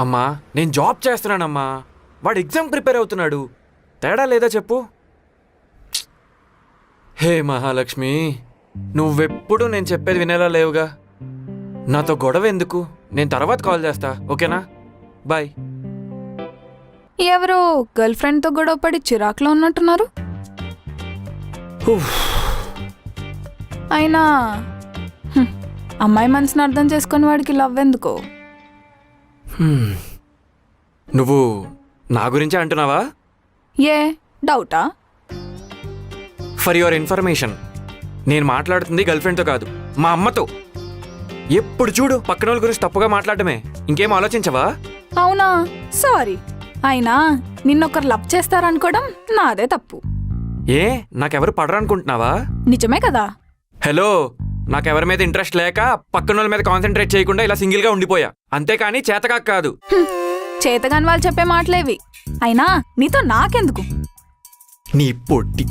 అమ్మా నేను జాబ్ చేస్తున్నానమ్మా, వాడు ఎగ్జామ్ ప్రిపేర్ అవుతున్నాడు. తేడా లేదా చెప్పు? హే మహాలక్ష్మి, నువ్వెప్పుడు నేను చెప్పేది వినేలా లేవుగా. నాతో గొడవ ఎందుకు? నేను తర్వాత కాల్ చేస్తా, ఓకేనా? బాయ్. ఎవరో గర్ల్ ఫ్రెండ్తో గొడవపడి చిరాకులో ఉన్నట్టున్నారు. అయినా అమ్మాయి మనసుని అర్థం చేసుకుని వాడికి లవ్ ఎందుకో? నువ్వు నా గురించే అంటున్నావా? ఏ డౌటా? ఫర్ యువర్ ఇన్ఫర్మేషన్, నేను మాట్లాడుతుంది గర్ల్ ఫ్రెండ్తో కాదు, మా అమ్మతో. ఎప్పుడు చూడు పక్కన వాళ్ళ గురించి తప్పుగా మాట్లాడటమే. ఇంకేం ఆలోచించవా? అవునా, సారీ. అయినా నిన్నొకరు లవ్ చేస్తారనుకోవడం నాదే తప్పు. ఏ నాకెవరు పడరనుకుంటున్నావా? నిజమే కదా. హలో, నాకెవరి మీద ఇంట్రెస్ట్ లేక పక్కన వాళ్ళ మీద కాన్సన్ట్రేట్ చేయకుండా ఇలా సింగిల్గా ఉండిపోయా, అంతేకాని చేతకాక కాదు. చేతగాని వాళ్ళు చెప్పే మాటలేవి. అయినా నీతో నాకెందుకు? నీ పొట్టి